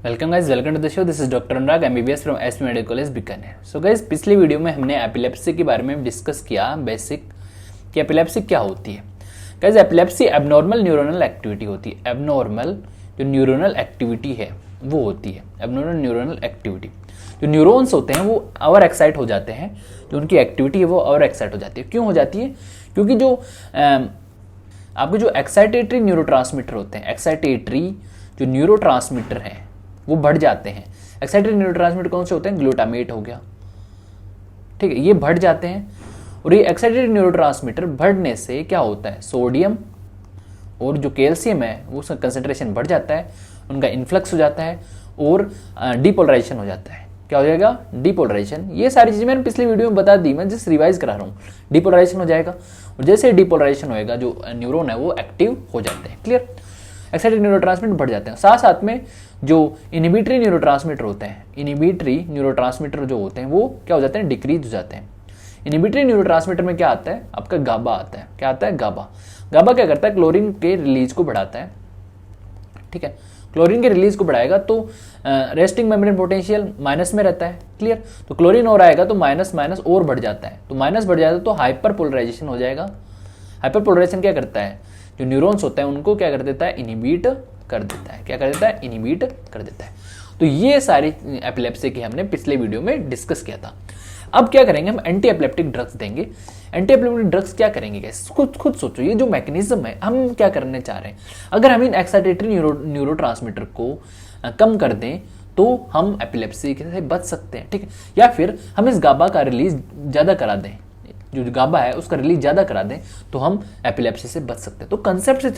Welcome guys, welcome to the show. This is doctor Anurag, MBBS from SP medical college Bikaner. So guys, पिछली video में हमने epilepsy के बारे में डिस्कस किया बेसिक कि एपिलेप्सी क्या होती है। Guys, epilepsy abnormal neuronal activity होती है। एबनॉर्मल जो न्यूरोनल एक्टिविटी है वो होती है एबनॉर्मल न्यूरोनल एक्टिविटी। जो न्यूरॉन्स होते हैं वो ओवर एक्साइट हो जाते हैं, जो उनकी एक्टिविटी है वो ओवर एक्साइट हो जाती है। क्यों हो जाती है? क्योंकि जो आपके जो एक्साइटेटरी न्यूरोट्रांसमीटर होते हैं, एक्साइटेटरी जो न्यूरोट्रांसमीटर हैं वो बढ़ जाते हैं। एक्साइटेटरी न्यूरोट्रांसमीटर कौन से होते हैं? ग्लूटामेट हो गया, ठीक है, ये बढ़ जाते हैं। और ये एक्साइटेटरी न्यूरोट्रांसमीटर बढ़ने से क्या होता है? सोडियम और जो कैल्शियम है वो उसका कंसेंट्रेशन बढ़ जाता है, उनका इन्फ्लक्स हो जाता है और डिपोलराइजेशन हो जाता है। क्या हो जाएगा? डिपोलराइजेशन। ये सारी चीजें मैंने पिछली वीडियो में बता दी, मैं जस्ट रिवाइज करा रहा हूँ। डिपोलराइजेशन हो जाएगा और जैसे डिपोलराइजेशन होएगा जो न्यूरॉन है वो एक्टिव हो जाते हैं। क्लियर? एक्साइटेटरी न्यूरोट्रांसमीटर बढ़ जाते हैं। साथ साथ में जो इनहिबिटरी न्यूरोट्रांसमीटर होते हैं, इनहिबिटरी न्यूरोट्रांसमीटर जो होते हैं वो क्या हो जाते हैं? डिक्रीज हो जाते हैं। इनहिबिटरी न्यूरोट्रांसमीटर में क्या आता है? आपका गाबा आता है। क्या आता है? गाबा। गाबा क्या करता है? क्लोरीन के रिलीज को बढ़ाता है, ठीक है। क्लोरीन के रिलीज को बढ़ाएगा तो रेस्टिंग मेम्ब्रेन पोटेंशियल माइनस में रहता है। क्लियर? तो क्लोरीन और आएगा तो माइनस माइनस और बढ़ जाता है, तो माइनस बढ़ जाता है तो हाइपर पोलराइजेशन हो जाएगा। हाइपर पोलराइजेशन क्या करता है? जो न्यूरॉन्स होते हैं उनको क्या कर देता है? इनहिबिट कर देता है। क्या कर देता है? इनहिबिट कर देता है। तो ये सारी एपिलेप्सी की हमने पिछले वीडियो में डिस्कस किया था। अब क्या करेंगे? हम एंटी एपिलेप्टिक ड्रग्स देंगे। एंटी एपिलेप्टिक ड्रग्स क्या करेंगे गाइस? खुद सोचो, ये जो मैकेनिज्म है हम क्या करने चाह रहे हैं। अगर हम इन एक्साइटेटरी न्यूरोट्रांसमीटर को कम कर दें तो हम एपिलेप्सी से बच सकते हैं, ठीक है। या फिर हम इस गाबा का रिलीज ज्यादा करा दें, जो गाबा है उसका रिलीज ज्यादा करा दें तो हम एपिलेप्सी से बच सकते हैं। तो कंसेप्ट से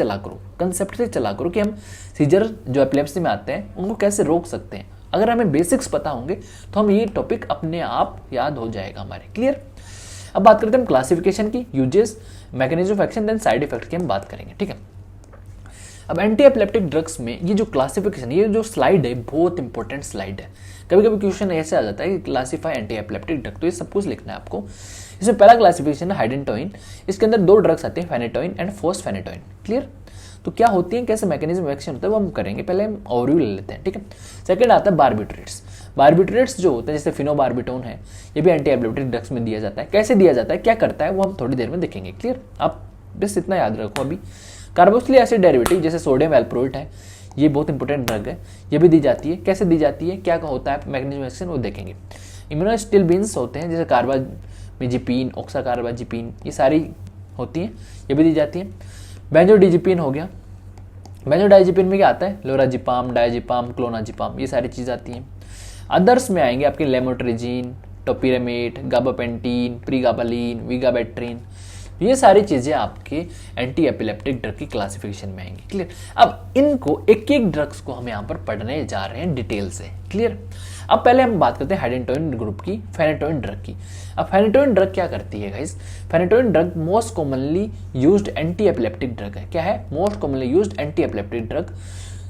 चला करो कि हम सीजर जो एपिलेप्सी में आते हैं उनको कैसे रोक सकते हैं। अगर हमें बेसिक्स पता होंगे तो हम ये टॉपिक अपने आप याद हो जाएगा हमारे। क्लियर? अब बात करते हैं हम क्लासिफिकेशन की, uses, mechanism of action, then side effect की हम बात करेंगे, ठीक है। अब एंटी एपिलेप्टिक ड्रग्स में ये जो क्लासिफिकेशन, ये जो स्लाइड है बहुत इंपॉर्टेंट स्लाइड है। कभी कभी क्वेश्चन ऐसे आ जाता है कि क्लासिफाई एंटी एपिलेप्टिक ड्रग, तो ये सब कुछ लिखना है आपको। इसमें पहला क्लासिफिकेशन है हाइडेंटोइन। इसके अंदर दो ड्रग्स आते हैं, फेनेटोइन एंड फोस्फेनेटोइन। क्लियर? तो क्या होती है, कैसे मैकेनिज्म ऑफ एक्शन होता है वो हम करेंगे। पहले हम ओवरव्यू ले लेते हैं, ठीक है। सेकंड आता है बारबिट्रेट्स। बारबिट्रेट्स जो होते हैं जैसे फिनोबार्बिटोन है, ये भी एंटी एपिलेप्टिक ड्रग्स में दिया जाता है। कैसे दिया जाता है, क्या करता है, वो हम थोड़ी देर में देखेंगे। क्लियर? आप बस इतना याद रखो। अभी कार्बोक्सिलिक एसिड डेरिवेटिव जैसे सोडियम वैल्प्रोइट है, ये बहुत इंपॉर्टेंट ड्रग है, ये भी दी जाती है। कैसे दी जाती है, क्या होता है मैकेनिज्म ऑफ एक्शन वो देखेंगे। इम्यूनोस्टिलबिन्स होते हैं जैसे कार्बामेजिपिन, ऑक्साकार्बाजिपिन, ये सारी होती हैं, ये भी दी जाती है। बेंजोडिजिपिन हो गया, बेंजोडाइजिपिन में क्या आता है? लोराजिपाम, डायजिपाम, क्लोनाजिपाम, ये सारी चीज़ आती हैं। अदर्स में आएंगे आपके लेमोट्रिजीन, टोपिरामेट, गाबापेंटीन, प्रीगाबालिन, विगाबेट्रिन, ये सारी चीजें आपके एंटी एपिलेप्टिक ड्रग की क्लासिफिकेशन में आएंगी। क्लियर? अब इनको एक एक ड्रग्स को हम यहाँ पर पढ़ने जा रहे हैं डिटेल से। क्लियर? अब पहले हम बात करते हैं हाइडेंटोइन ग्रुप की, फेनेटोइन ड्रग की। अब फेनेटोइन ड्रग क्या करती है guys? Phenytoin drug most commonly used anti epileptic drug है। क्या है? Most commonly used anti epileptic drug,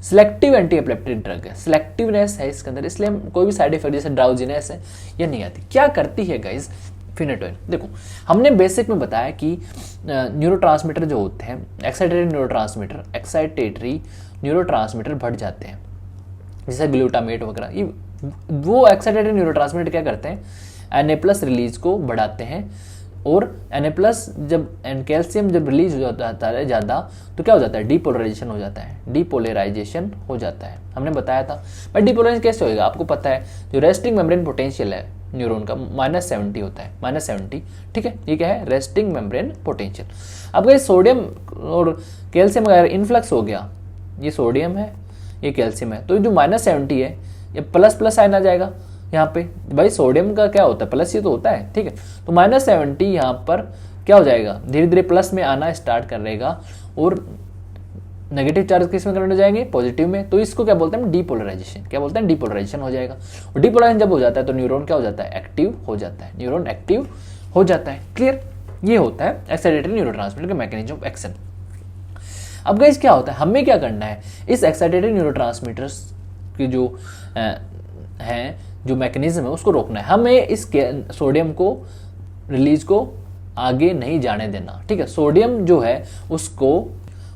selective anti epileptic drug है। सिलेक्टिवनेस है इसके अंदर, इसलिए कोई भी साइड इफेक्ट जैसे ड्राउजीनेस है ये नहीं आती। क्या करती है गाइस फेनेटोइन? देखो, हमने बेसिक में बताया कि न्यूरोट्रांसमीटर जो होते हैं, एक्साइटेटरी न्यूरोट्रांसमीटर बढ़ जाते हैं जैसे ग्लूटामेट वगैरह। ये वो एक्साइटेटरी न्यूरोट्रांसमीटर क्या करते हैं? Na+ रिलीज को बढ़ाते हैं और Na+ जब कैल्शियम जब रिलीज हो जाता है ज़्यादा तो क्या हो जाता है? डिपोलराइजेशन हो जाता है। डिपोलराइजेशन हो जाता है, हमने बताया था। बट डिपोलराइजेशन कैसे होएगा? आपको पता है जो रेस्टिंग मेम्ब्रेन पोटेंशियल है न्यूरॉन का -70 होता है, -70, ठीक है। ये क्या है? Resting membrane potential. अब ये सोडियम और कैल्शियम अगर इन्फ्लक्स हो गया, ये सोडियम है ये कैल्शियम है, तो जो -70 है ये प्लस साइन आ जाएगा यहाँ पे। भाई सोडियम का क्या होता है? प्लस ही तो होता है, ठीक है। तो -70 यहाँ पर क्या हो जाएगा? धीरे धीरे प्लस में आना स्टार्ट करेगा और नेगेटिव चार्ज किस में कन्वर्ट हो जाएंगे? पॉजिटिव में। तो इसको क्या बोलते हैं? डिपोलराइजेशन। क्या बोलते हैं? डिपोलराइजेशन हो जाएगा। और डिपोलराइजेशन जब हो जाता है तो न्यूरॉन क्या हो जाता है? एक्टिव हो जाता है। न्यूरॉन एक्टिव हो जाता है। क्लियर? ये होता है एक्साइटेटरी न्यूरोट्रांसमीटर का मैकेनिज्म ऑफ एक्शन। अब गाइस क्या होता है, हमें क्या करना है? इस एक्साइटेटरी न्यूरोट्रांसमीटर्स की जो है, जो मैकेनिज्म है उसको रोकना है। हमें इस सोडियम को रिलीज को आगे नहीं जाने देना, ठीक है। सोडियम जो है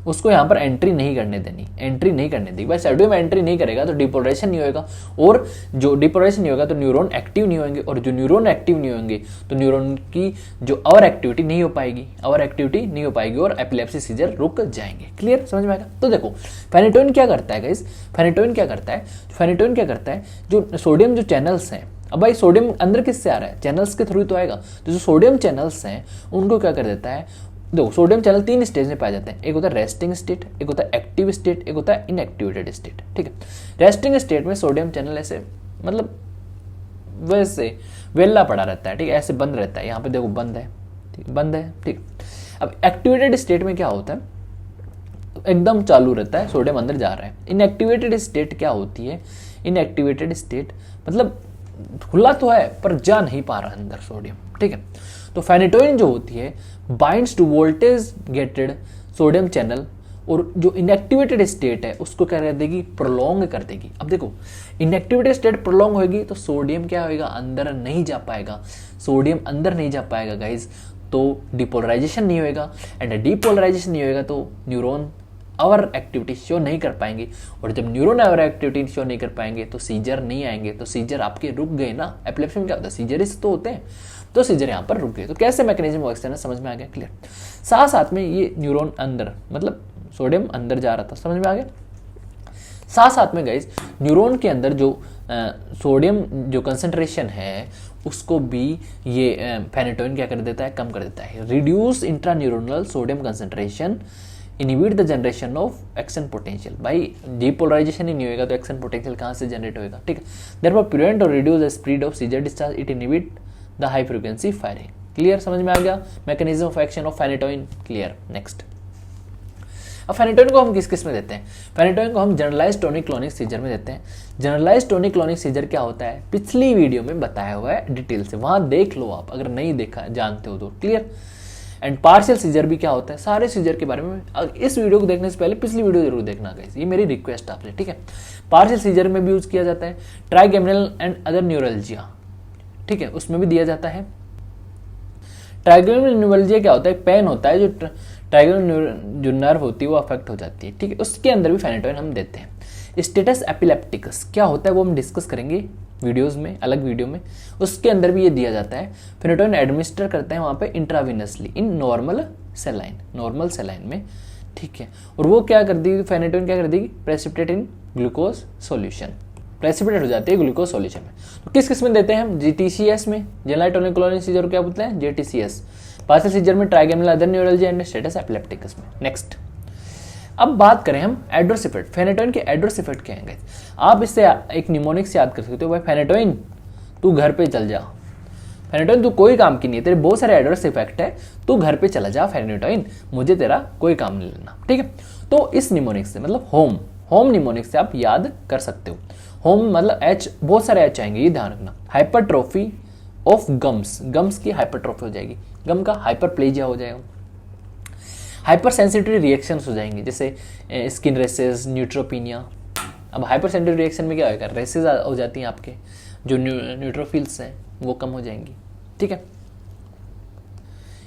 उसको यहाँ पर एंट्री नहीं करने देनी, एंट्री नहीं करने दी। भाई सोडियम एंट्री नहीं करेगा तो डिपोलराइजेशन नहीं होगा, और जो डिपोलराइजेशन नहीं होगा तो न्यूरॉन एक्टिव नहीं होंगे, और जो न्यूरॉन एक्टिव नहीं होंगे तो न्यूरॉन की जो अवर एक्टिविटी नहीं हो पाएगी, अवर एक्टिविटी नहीं हो पाएगी और एपिलेप्सी सीजर रुक जाएंगे। क्लियर, समझ में आएगा। तो देखो फेनेटोइन क्या करता है गाइस, फेनेटोइन क्या करता है, फेनेटोइन क्या करता है, जो सोडियम जो चैनल्स हैं, अब भाई सोडियम अंदर किससे आ रहा है, चैनल्स के थ्रू तो आएगा, तो जो सोडियम चैनल्स हैं उनको क्या कर देता है, देखो सोडियम चैनल 3 स्टेज में पाए जाते हैं, एक होता है रेस्टिंग स्टेट, एक होता है एक्टिव स्टेट, एक होता है इनएक्टिवेटेड स्टेट। ठीक है, रेस्टिंग स्टेट में सोडियम चैनल ऐसे मतलब वैसे वेला पड़ा रहता है, ठीक है, ऐसे बंद रहता है, यहाँ पे देखो बंद है, ठीक, बंद है, ठीक। अब एक्टिवेटेड स्टेट में क्या होता है, एकदम चालू रहता है, सोडियम अंदर जा रहा है। इनएक्टिवेटेड स्टेट क्या होती है, इनएक्टिवेटेड स्टेट मतलब खुला तो है पर जा नहीं पा रहा अंदर सोडियम। ठीक है, तो फेनेटोइन जो होती है binds to voltage gated sodium channel, और जो इनएक्टिवेटेड स्टेट है उसको क्या कर देगी, प्रोलॉन्ग कर देगी। अब देखो इनएक्टिवेटेड स्टेट प्रोलॉन्ग होगी तो सोडियम क्या होगा, अंदर नहीं जा पाएगा, सोडियम अंदर नहीं जा पाएगा गाइज, तो डिपोलराइजेशन नहीं होगा, एंड डिपोलराइजेशन नहीं होगा तो न्यूरॉन आवर एक्टिविटी शो नहीं कर पाएंगे, और जब न्यूरॉन आवर एक्टिविटी शो नहीं कर पाएंगे तो सीजर नहीं आएंगे, तो सीजर आपके रुक गए ना। एपिलेप्सी में क्या होता है, सीजरिस तो होते हैं, तो सीजर यहाँ पर रुक गए। तो कैसे मैकेनिज्म वर्क है ना, समझ में आ गया, क्लियर। साथ साथ में ये न्यूरॉन अंदर मतलब सोडियम अंदर जा रहा था, समझ में आ गया। साथ साथ में गाइस न्यूरॉन के अंदर जो सोडियम जो कंसंट्रेशन है उसको भी ये फेनेटोइन क्या कर देता है, कम कर देता है। Reduce intraneuronal sodium concentration, inhibit the generation of action potential. भाई डिपोलराइजेशन ही नहीं होगा तो एक्शन पोटेंशियल कहाँ से जनरेट होगा, ठीक है। देयरफॉर प्रिवेंट और reduce the speed of seizure discharge, it inhibit the high frequency firing. Clear, समझ में आ गया mechanism of action of phenytoin, clear. Next, अब फेनेटोइन को हम किस किस में देते हैं, फेनेटोइन को हम जनरलाइज टोनिक क्लोनिक सीजर में देते हैं। जनरलाइज टोनिक क्लोनिक सीजर क्या होता है, पिछली वीडियो में बताया हुआ है डिटेल से, वहां देख लो आप अगर नहीं देखा जानते हो तो, क्लियर। एंड पार्शियल सीजर भी क्या होता है, सारे सीजर के बारे में इस वीडियो को देखने से पहले पिछली वीडियो जरूर देखना गाइस, ये मेरी रिक्वेस्ट आपसे, ठीक है। पार्शियल सीजर में भी यूज किया जाता है, ट्राइगेमिनल एंड अदर न्यूरल्जिया, ठीक है, उसमें भी दिया जाता है। ट्राइगेमिनल न्यूरल्जिया क्या होता है, पेन होता है, जो ट्राइगेमिनल जो नर्व होती है वो अफेक्ट हो जाती है, ठीक है, उसके अंदर भी फेनेटोइन हम देते हैं। स्टेटस एपिलेप्टिकस क्या होता है वो हम डिस्कस करेंगे वीडियोस में, अलग वीडियो में, उसके अंदर भी ये दिया जाता है। फेनेटोइन एडमिनिस्टर करते हैं वहाँ पे इंट्राविनसली इन नॉर्मल सेलाइन में, ठीक है। और वो क्या कर देगी, फेनेटोइन क्या कर देगी, precipitate in glucose solution, precipitate हो जाती है ग्लूकोज सॉल्यूशन में। तो किस किस में देते हैं हम, जीटीसीएस में, जनरलाइज टोनिक क्लोनिक सीजर क्या बोलते हैं, जेटीसीएस। पार्शियल सीजर में trigeminal other neuralgia and status epilepticus में। नेक्स्ट, अब बात करें हम एडवर्स इफेक्ट, फेनेटोइन के एडवर्स इफेक्ट क्या हैं। आप इससे एक निमोनिक से याद कर सकते हो, भाई फेनेटोइन तू घर पे चल जा, फेनेटोइन तू कोई काम की नहीं है, तेरे बहुत सारे एडवर्स इफेक्ट है, तू घर पे चला जा फेनेटोइन, मुझे तेरा कोई काम नहीं लेना, ठीक है। तो इस निमोनिक से मतलब होम निमोनिक से आप याद कर सकते हो। होम मतलब एच, बहुत सारे एच आएंगे, ये ध्यान रखना। हाइपरट्रोफी ऑफ गम्स की हाइपरट्रोफी हो जाएगी, गम का हाइपरप्लेजिया हो जाएगा, हाइपर सेंसिटिव रिएक्शंस हो जाएंगे, जैसे स्किन रेसेस, न्यूट्रोपिनिया। अब हाइपर सेंसिटिव रिएक्शन में क्या होगा, रेसेस हो जाती हैं आपके, जो न्यूट्रोफिल्स हैं वो कम हो जाएंगी, ठीक है।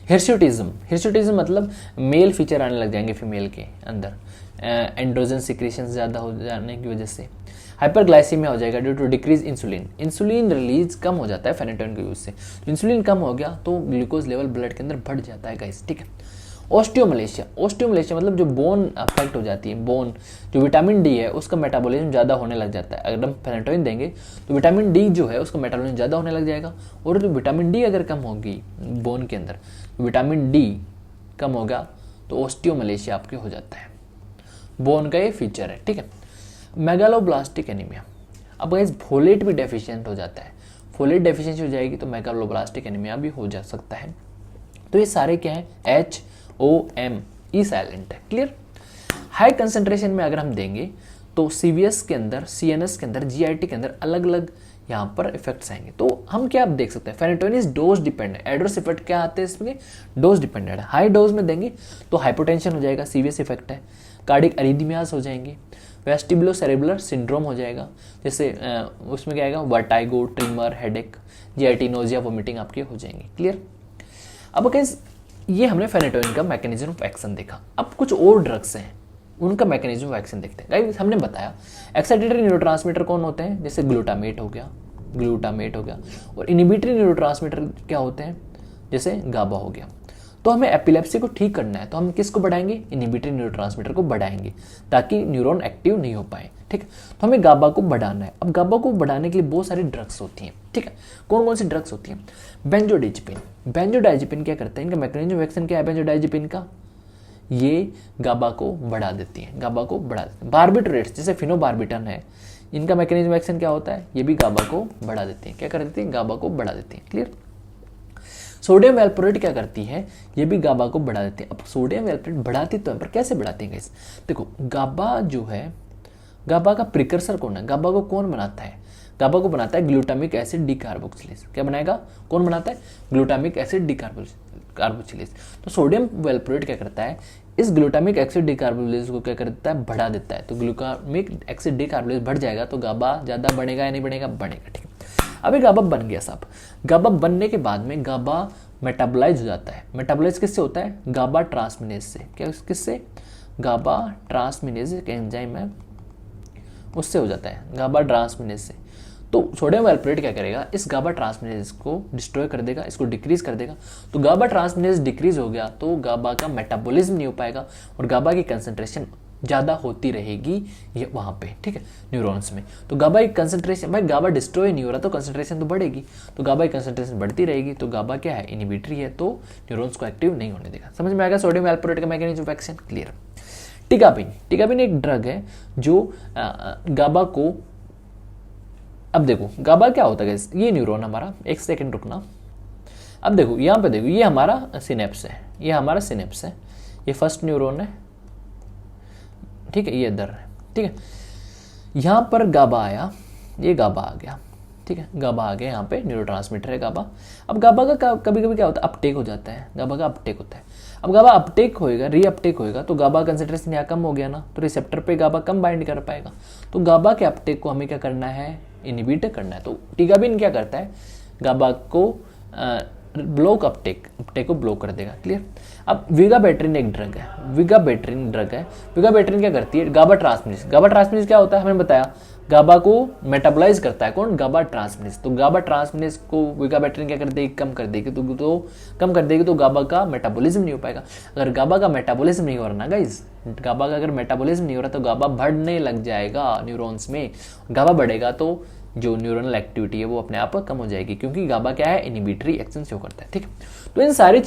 हिर्सुटिज्म मतलब मेल फीचर आने लग जाएंगे फीमेल के अंदर, एंड्रोजन सिक्रेशन ज़्यादा हो जाने की वजह से। हाइपरग्लाइसीमिया हो जाएगा due to decrease insulin release कम हो जाता है फेनेटोइन के यूज से। इंसुलिन कम हो गया तो ग्लूकोज लेवल ब्लड के अंदर बढ़ जाता है गाइस, ठीक है। ओस्टियोमलेशिया मतलब जो बोन अफेक्ट हो जाती है, बोन जो विटामिन डी है उसका मेटाबॉलिज्म ज़्यादा होने लग जाता है। अगर हम फेनेटोइन देंगे तो विटामिन डी जो है उसका मेटाबॉलिज्म ज़्यादा होने लग जाएगा, और जो विटामिन डी अगर कम होगी बोन के अंदर, विटामिन डी कम होगा तो ओस्टियोमलेशिया आपके हो जाता है। बोन का ये फीचर है, ठीक है। मेगालोब्लास्टिक एनीमिया, अब गाइस फोलेट भी डेफिशिएंट हो जाता है, फोलेट डेफिशिएंसी हो जाएगी तो मेगालोब्लास्टिक एनीमिया भी हो जा सकता है। तो ये सारे क्या है, HOM ई साइलेंट है, क्लियर। हाई कंसंट्रेशन में अगर हम देंगे तो CVS के अंदर, CNS के अंदर, GIT के अंदर अलग अलग यहाँ पर इफेक्ट्स आएंगे। तो हम क्या देख सकते हैं, phenytoin is dose dependent, adverse effect क्या आते हैं इसमें, डोज डिपेंडेंट है। हाई डोज में देंगे तो हाइपोटेंशन हो जाएगा, सीवियस इफेक्ट है, कार्डिक अरिथमियास हो जाएंगे, वेस्टिबुलो सेरेब्रल सिंड्रोम हो जाएगा, जैसे उसमें क्या आएगा, vertigo, trimmer, headache, GIT, nausea, vomiting आपके हो जाएंगे, क्लियर। अब गाइस ये हमने फेनेटोइन का मैकेनिज्म ऑफ एक्शन देखा। अब कुछ और ड्रग्स हैं, उनका मैकेनिज्म ऑफ एक्शन देखते हैं। गाइस हमने बताया एक्साइटेटरी न्यूरोट्रांसमीटर कौन होते हैं, जैसे ग्लूटामेट हो गया, और इनिबिटरी न्यूरोट्रांसमीटर क्या होते हैं, जैसे गाबा हो गया। तो हमें एपिलेप्सी को ठीक करना है तो हम किसको बढ़ाएंगे, इनिबिटरी न्यूरोट्रांसमीटर को बढ़ाएंगे ताकि न्यूरॉन एक्टिव नहीं हो पाए। ठीक है, तो हमें गाबा को बढ़ाना है। अब गाबा को बढ़ाने के लिए बहुत सारी ड्रग्स होती हैं। ठीक है, कौन कौन सी ड्रग्स होती हैं, बेंजोडाइजेपिन क्या करता है, इनका मैकेनिज्म ऑफ एक्शन क्या है बेंजोडाइजेपिन का, ये गाबा को बढ़ा देती है, बार्बिटरेट्स जैसे फिनोबार्बिटन है, इनका मैकेनिज्म एक्शन क्या होता है, ये भी गाबा को बढ़ा देती है। क्या कर देती है, गाबा को बढ़ा देती है। क्लियर। सोडियम वैल्प्रोरेट क्या करती है, ये भी गाबा को बढ़ा देती है। अब सोडियम वैल्प्रोरेट बढ़ाती तो है, पर कैसे बढ़ाती है गाइस, देखो गाबा जो है, गाबा का प्रिकर्सर कौन है, गाबा को कौन बनाता है, गाबा को बनाता है ग्लूटामिक एसिड डिकार्बोक्सिलेज। क्या बनाएगा, कौन बनाता है, ग्लूटामिक एसिड डिकार्बोक्सिलेज। तो सोडियम वैल्प्रोरेट क्या करता है, इस ग्लूटामिक एसिड डिकार्बोक्सिलेज को क्या करता है, बढ़ा देता है। तो ग्लूटामिक एसिड डिकार्बोक्सिलेज बढ़ जाएगा तो गाबा ज्यादा बढ़ेगा या नहीं बढ़ेगा, बढ़ेगा। ठीक है, अभी गाबा बन गया साहब। गाबा बनने के बाद में गाबा मेटाबोलाइज हो जाता है। मेटाबोलाइज किससे होता है, गाबा ट्रांसमिनेज से। क्या किससे, गाबा ट्रांसमिनेज एक एंजाइम है उससे हो जाता है, गाबा ट्रांसमिनेज से। तो सोडियम वैल्प्रोरेट क्या करेगा, इस गाबा ट्रांसमिनेज को डिस्ट्रॉय कर देगा, इसको डिक्रीज कर देगा। तो गाबा ट्रांसमिनेज डिक्रीज हो गया तो गाबा का मेटाबॉलिज्म नहीं हो पाएगा और गाबा की कंसंट्रेशन ज़्यादा होती रहेगी ये वहाँ पे। ठीक है, न्यूरॉन्स में। तो गाबा की कंसंट्रेशन, भाई गाबा डिस्ट्रॉय नहीं हो रहा तो कंसंट्रेशन तो बढ़ेगी, तो गाबा की कंसंट्रेशन बढ़ती रहेगी। तो गाबा क्या है, इनिबिटरी है, तो न्यूरॉन्स को एक्टिव नहीं होने देगा। समझ में आएगा सोडियम वैल्प्रोरेट का मैकेनिज्म ऑफ एक्शन। क्लियर। टिकाबिन एक ड्रग है जो गाबा को, अब देखो गाबा क्या होता है, ये न्यूरॉन हमारा, एक सेकंड रुकना। अब देखो यहाँ पे देखो, ये हमारा सिनेप्स है, ये फर्स्ट न्यूरॉन है। ठीक है, ये इधर है। ठीक है, यहाँ पर गाबा आया, ये गाबा आ गया। ठीक है, गाबा आ गया, यहाँ पे न्यूरोट्रांसमीटर है गाबा। अब गाबा का कभी कभी क्या होता है, अपटेक हो जाता है, गाबा का अपटेक होता है। अब गाबा अपटेक होएगा, रीअपटेक होएगा, तो गाबा कंसंट्रेशन यहाँ कम हो गया ना, तो रिसेप्टर पे गाबा कम बाइंड कर पाएगा। तो गाबा के अपटेक को हमें क्या करना है, इनिबिट करना है। तो टिकाबिन क्या करता है, गाबा को ब्लॉक अपटेक को ब्लॉक कर देगा। क्लियर। अब विगाबेट्रिन एक ड्रग है, विगाबेट्रिन क्या करती है, गाबा ट्रांसमिनेज क्या होता है, हमने बताया गाबा को मेटाबोलाइज करता है कौन, गाबा ट्रांसमिनेज। तो गाबा ट्रांसमिनेज को विगाबेट्रिन क्या कर देगी, कम कर देगी। तो गाबा का मेटाबॉलिज्म नहीं हो पाएगा। अगर गाबा का मेटाबॉलिज्म नहीं हो रहा ना गाइस, गाबा का अगर मेटाबॉलिज्म नहीं हो रहा तो गाबा बढ़ने लग जाएगा न्यूरॉन्स में। गाबा बढ़ेगा तो जो न्यूरनल एक्टिविटी है वो अपने आप कम हो जाएगी, क्योंकि गाबा क्या है, इनिबिटरी एक्शन शो करता है। ठीक है, तो इन सारी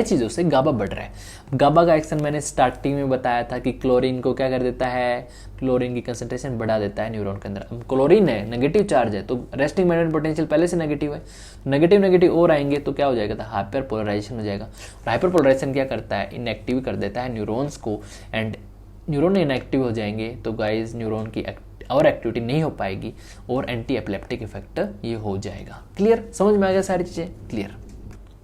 चीज़ों से गाबा बढ़ रहा है। गाबा का एक्शन मैंने स्टार्टिंग में बताया था कि क्लोरीन को क्या कर देता है, क्लोरीन की कंसंट्रेशन बढ़ा देता है न्यूरॉन के अंदर। अब क्लोरीन है, नेगेटिव चार्ज है, तो रेस्टिंग मैग्नेटिक पोटेंशियल पहले से नेगेटिव है, नेगेटिव और आएंगे तो क्या हो जाएगा, तो हाइपर पोलराइजेशन हो जाएगा। हाइपर पोलराइजेशन क्या करता है, इनएक्टिव कर देता है न्यूरॉन्स को, एंड न्यूरॉन इनएक्टिव हो जाएंगे तो गाइज न्यूरॉन की और एक्टिविटी नहीं हो पाएगी और एंटी एपिलेप्टिक इफेक्ट ये हो जाएगा। क्लियर, समझ में आ गया सारी चीजें। क्लियर,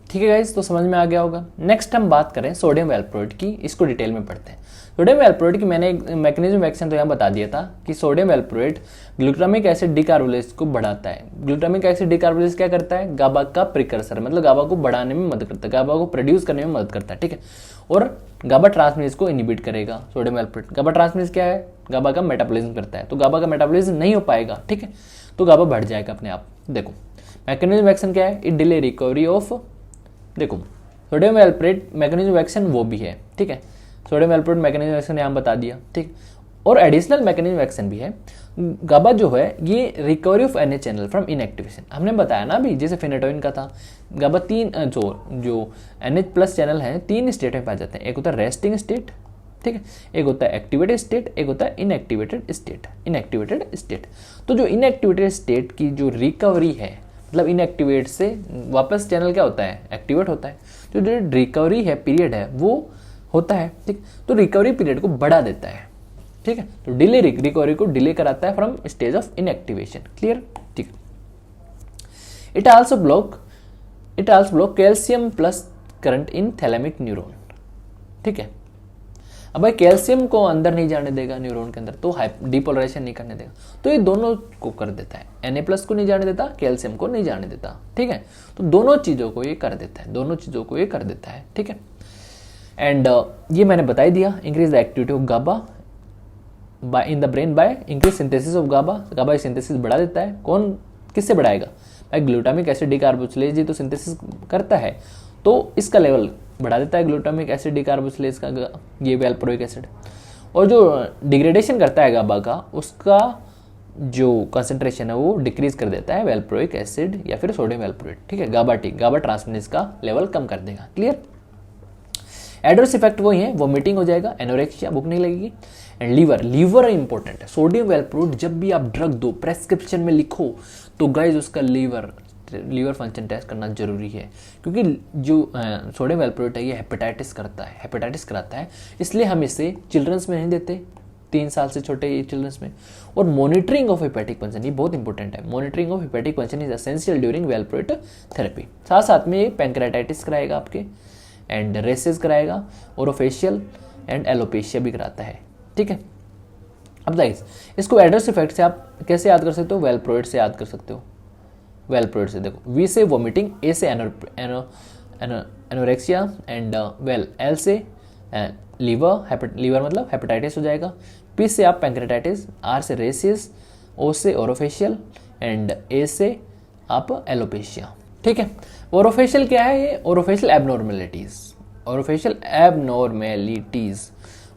ठीक है गाइस, तो समझ में आ गया होगा। नेक्स्ट हम बात करें सोडियम वैल्प्रोरेट की, इसको डिटेल में पढ़ते हैं। सोडियम वैल्प्रोरेट की मैंने एक मैकेनिज्म ऑफ एक्शन तो यहाँ बता दिया था कि सोडियम वैल्प्रोरेट ग्लूटामिक एसिड डिकार्बोलेज को बढ़ाता है। ग्लूटामिक एसिड डिकार्बोलेज क्या करता है, गाबा का प्रिकर्सर, मतलब गाबा को बढ़ाने में मदद करता है, गाबा को प्रोड्यूस करने में मदद करता है। ठीक है, और गाबा ट्रांसमिनेज को इनिबिट करेगा सोडियम वैल्प्रोरेट। गाबा ट्रांसमिनेज क्या है, गाबा का मेटाबॉलिज्म करता है, तो गाबा का मेटाबॉलिज्म नहीं हो पाएगा। ठीक है, तो गाबा बढ़ जाएगा अपने आप। देखो मैकेनिज्म ऑफ एक्शन क्या है, इट डिले रिकवरी ऑफ, देखो सोडियम वैल्प्रोरेट मैकेनिज्म ऑफ एक्शन वो भी है। ठीक है, सोडियम वैल्प्रोरेट मैकेनिज्म ऑफ एक्शन यहाँ बता दिया। ठीक, और एडिशनल मैकेनिज्म ऑफ एक्शन भी है। गाबा जो है ये recovery of NH channel from inactivation, हमने बताया ना अभी, जैसे फेनेटोइन का था। गाबा तीन जो एनएच प्लस चैनल है तीन स्टेट में पाए जाते हैं, एक होता है रेस्टिंग स्टेट, ठीक है, एक होता है एक्टिवेटेड स्टेट, एक होता है इनएक्टिवेटेड स्टेट। तो जो इनएक्टिवेटेड स्टेट की जो रिकवरी है, मतलब इनएक्टिवेट से वापस चैनल क्या होता है, एक्टिवेट होता है। तो जो रिकवरी है पीरियड है वो होता है। ठीक, तो रिकवरी पीरियड को बढ़ा देता है। ठीक है, तो डिले रिकवरी को डिले कराता है from stage of inactivation. Clear, ठीक। It also block calcium plus current in thalamic neuron. ठीक है, अब भाई कैल्शियम को अंदर नहीं जाने देगा न्यूरॉन के अंदर, तो डिपोलराइजेशन नहीं करने देगा, तो ये दोनों को कर देता है, Na+ को नहीं जाने देता, कैल्शियम को नहीं जाने देता, ठीक है। तो दोनों चीज़ों को ये कर देता है, दोनों चीज़ों को ये कर देता है, ठीक है। एंड ये मैंने बता ही दिया, increase the activity of GABA by in the brain by increase synthesis of GABA, GABA synthesis बढ़ा देता है। कौन किससे बढ़ाएगा भाई, ग्लूटामिक एसिड डिकार्बोक्सिलेज ही तो सिंथेसिस करता है, तो इसका लेवल बढ़ा देता है ग्लूटामिक एसिड डिकार्बोक्सिलेज का, ये वैल्प्रोइक एसिड। और जो डिग्रेडेशन करता है गाबा का, उसका जो कंसंट्रेशन है वो डिक्रीज कर देता है वैल्प्रोइक एसिड या फिर सोडियम वैल्प्रोएट, ठीक है। गाबा ट्रांसमिनेज का लेवल कम कर देगा, क्लियर। एडवर्स इफेक्ट वही है, वोमिटिंग हो जाएगा, एनोरेक्सिया, भूख नहीं लगेगी। एंड लीवर इंपॉर्टेंट है, सोडियम वैल्प्रोएट जब भी आप ड्रग दो प्रेस्क्रिप्शन में लिखो तो गाइज उसका लीवर फंक्शन टेस्ट करना जरूरी है, क्योंकि जो सोडियम वैल्प्रोएट है ये हेपेटाइटिस कराता है, इसलिए हम इसे चिल्ड्रंस में नहीं देते, 3 साल से छोटे चिल्ड्रंस में। और मॉनिटरिंग ऑफ हेपेटिक फंक्शन ये बहुत इंपॉर्टेंट है, monitoring of hepatic function is essential during valproate therapy. साथ में पैंक्रेटाइटिस कराएगा आपके, एंड रेसेस कराएगा, ओरोफेशियल एंड एलोपेशिया भी कराता है, ठीक है। अब गाइस इसको एडवर्स इफेक्ट से आप कैसे याद कर सकते हो, वैल्प्रोएट से याद कर सकते हो। वैल्प्रोएट से देखो, वी से वोमिटिंग, ए से एनोरेक्सिया एंड एल से लीवर मतलब हेपेटाइटिस हो जाएगा, पी से आप पैंक्रेटाइटिस, आर से रेसिस, ओ से ओरोफेशियल एंड ए से आप एलोपेशिया, ठीक है। ओरोफेशियल क्या है, ये ओरोफेशियल एबनॉर्मेलिटीज,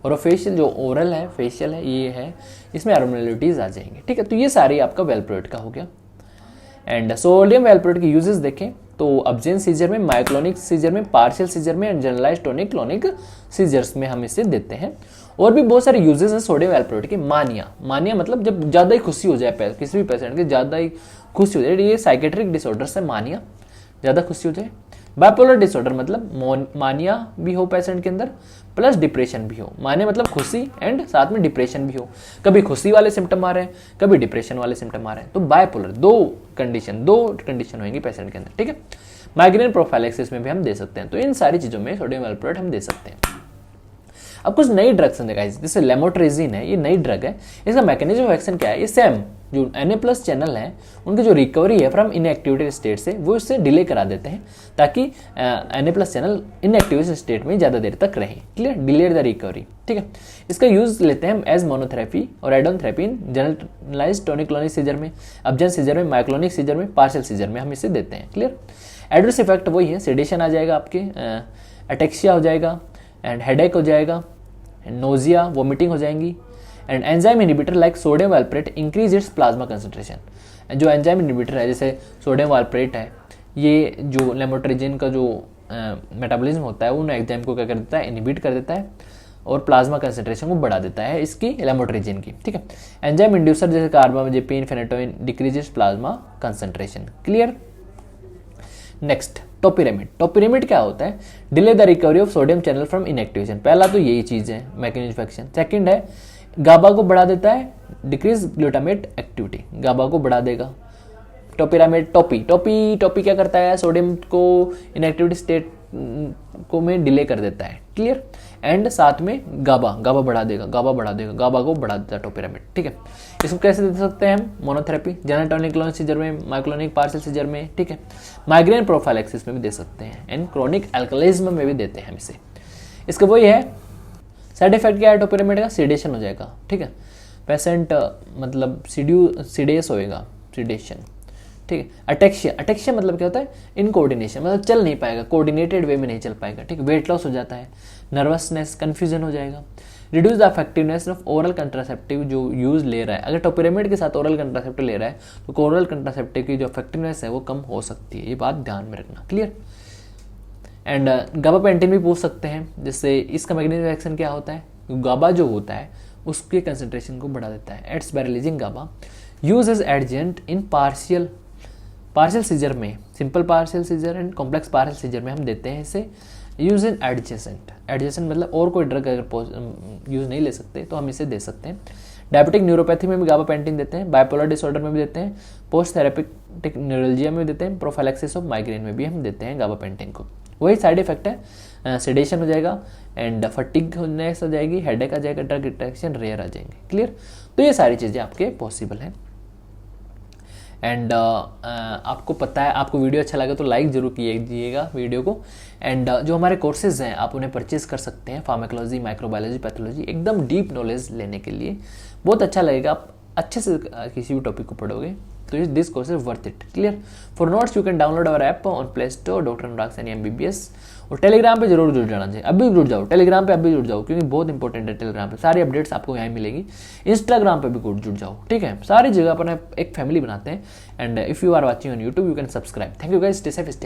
ओरोफेशियल जो ओरल है, फेशियल है, ये है, इसमें एबनॉर्मेलिटीज आ जाएंगे, ठीक है। तो ये सारी आपका वैल्प्रोएट का हो गया। एंड सोडियम वैल्प्रोएट के यूजेस देखें तो अब्जेंट सीजर में, मायोक्लोनिक सीजर में, पार्शियल सीजर में and generalised tonic clonic seizures में हम इसे देते हैं। और भी बहुत सारे यूजेस हैं सोडियम वैल्प्रोएट के। मानिया मतलब जब ज़्यादा ही खुशी हो जाए किसी भी पेशेंट की, ज़्यादा ही खुशी हो जाए, ये साइकेट्रिक डिसऑर्डर है मानिया, ज़्यादा खुशी हो जाए। बाइपोलर डिसऑर्डर मतलब मानिया भी हो पेशेंट के अंदर प्लस डिप्रेशन भी हो, मानिया मतलब खुशी एंड साथ में डिप्रेशन भी हो, कभी खुशी वाले सिम्टम आ रहे हैं, कभी डिप्रेशन वाले सिम्टम आ रहे हैं, तो बाइपोलर दो कंडीशन होंगी पेशेंट के अंदर, ठीक है। माइग्रेन प्रोफाइलैक्सिस में भी हम दे सकते हैं, तो इन सारी चीज़ों में सोडियम वैल्प्रोएट हम दे सकते हैं। अब कुछ नई ड्रग्स हैं गाइस, जैसे लेमोट्रेजिन है, ये नई ड्रग है, इसका मैकेनिज्म ऑफ एक्शन क्या है, ये सेम जो Na+ चैनल है उनकी जो रिकवरी है फ्रॉम इनएक्टिवेटेड स्टेट से, वो इससे डिले करा देते हैं ताकि Na+ चैनल इनएक्टिवेटेड स्टेट में ज़्यादा देर तक रहे, क्लियर, डिले द रिकवरी, ठीक है। इसका यूज लेते हैं हम एज मोनोथेरेपी और एडॉन थेरेपी इन जनरलाइज्ड टोनिक क्लोनिक सीजर में, अब्जेंट सीजर में, मायोक्लोनिक सीजर में, पार्शियल सीजर में हम इसे देते हैं, क्लियर। एडवर्स इफेक्ट वही है, सेडेशन आ जाएगा आपके, अटेक्सिया हो जाएगा एंड हेडेक हो जाएगा, नोजिया, वोमिटिंग हो जाएंगी। And enzyme inhibitor like sodium valproate increase its plasma concentration. जो एंजाइम इनिबिटर है जैसे सोडियम वैल्प्रोएट है, ये जो लेमोट्रेजिन का जो मेटाबॉलिज्म होता है उन एंजाइम को क्या कर देता है, इनिबिट कर देता है और प्लाज्मा कंसंट्रेशन को बढ़ा देता है इसकी, लेमोट्रेजिन की, ठीक है। एंजाइम इंड्यूसर जैसे carbamazepine, phenytoin decreases plasma concentration, clear. Next topiramate क्या होता है, delay the recovery of sodium channel from inactivation. पहला तो यही चीज है मैकेनिज्म ऑफ एक्शन। सेकंड है गाबा को बढ़ा देता है, डिक्रीज ग्लूटामेट एक्टिविटी, गाबा को बढ़ा देगा। टोपिरामिड टोपी क्या करता है, सोडियम को इनएक्टिविटी स्टेट को में डिले कर देता है, क्लियर। एंड साथ में गाबा बढ़ा देगा, गाबा को बढ़ा देता है टोपिरामिड, ठीक है। इसको कैसे दे सकते हैं हम, monotherapy, general tonic clonic scissor में, मायोक्लोनिक पार्शियल सीजर में, ठीक है। माइग्रेन प्रोफाइलैक्सिस में भी दे सकते हैं एंड क्रोनिक अल्कोहलिज्म में भी देते हैं हम इसे। इसका वही है, साइड इफेक्ट क्या है टोपिरामिड का, सीडेशन हो जाएगा, ठीक है। पेशेंट मतलब सीडियस होएगा, सीडेशन, ठीक है। अटेक्सिया मतलब क्या होता है, इनकोऑर्डिनेशन, मतलब चल नहीं पाएगा, कोऑर्डिनेटेड वे में नहीं चल पाएगा, ठीक है। वेट लॉस हो जाता है, नर्वसनेस, कंफ्यूजन हो जाएगा। Reduce the effectiveness of oral contraceptive जो यूज ले रहा है, अगर टोपिरामिड के साथ ओरल कंट्रासेप्टिव ले रहा है तो ओरल कंट्रासेप्टिव की जो इफेक्टिवनेस है वो कम हो सकती है, ये बात ध्यान में रखना, क्लियर। एंड गाबापेंटिन भी पूछ सकते हैं, जिससे इसका मैकेनिज्म एक्शन क्या होता है, गाबा जो होता है उसके कंसंट्रेशन को बढ़ा देता है। It's by releasing GABA, use as adjunct in partial seizure में, simple partial seizure and complex partial seizure में हम देते हैं इसे। यूज इन एडजेसेंट मतलब और कोई ड्रग अगर यूज नहीं ले सकते तो हम इसे दे सकते हैं। डायबिटिक न्यूरोपैथी में भी गाबापेंटिन देते हैं, बाइपोलर डिसऑर्डर में भी देते हैं, पोस्ट थेरेपिटिक न्यूरोलजिया में भी देते हैं, प्रोफाइलैक्सिस ऑफ माइग्रेन में भी हम देते हैं गाबापेंटिन को। वही साइड इफेक्ट है, सेडेशन हो जाएगा, एंड फटीगनेस आ जाएगी, हेडेक आ जाएगा, ड्रग इंटरेक्शन रेयर आ जाएंगे। क्लियर? तो ये सारी चीज़ें आपके पॉसिबल हैं। एंड आपको पता है, आपको वीडियो अच्छा लगा तो लाइक जरूर कीजिएगा वीडियो को। एंड जो हमारे कोर्सेज हैं आप उन्हें परचेज कर सकते हैं, फार्माकोलॉजी, माइक्रोबायोलॉजी, पैथोलॉजी, एकदम डीप नॉलेज लेने के लिए बहुत अच्छा लगेगा। आप अच्छे से किसी भी टॉपिक को पढ़ोगे तो this course is worth it. Clear? For notes you can download our app on play store, doctor Anurag Saini MBBS। और टेलीग्राम पे जरूर जुड़ जाना चाहिए, अभी जुड़ जाओ टेलीग्राम पे, अभी जुड़ जाओ क्योंकि बहुत इंपॉर्टेंट है टेलीग्राम पे, सारी अपडेट्स आपको यहाँ मिलेगी। इंस्टाग्राम पे भी जुड़ जाओ, ठीक है? सारी जगह अपन एक फैमिली बनाते हैं। And if you are watching on YouTube you can subscribe. Thank you guys, stay safe, stay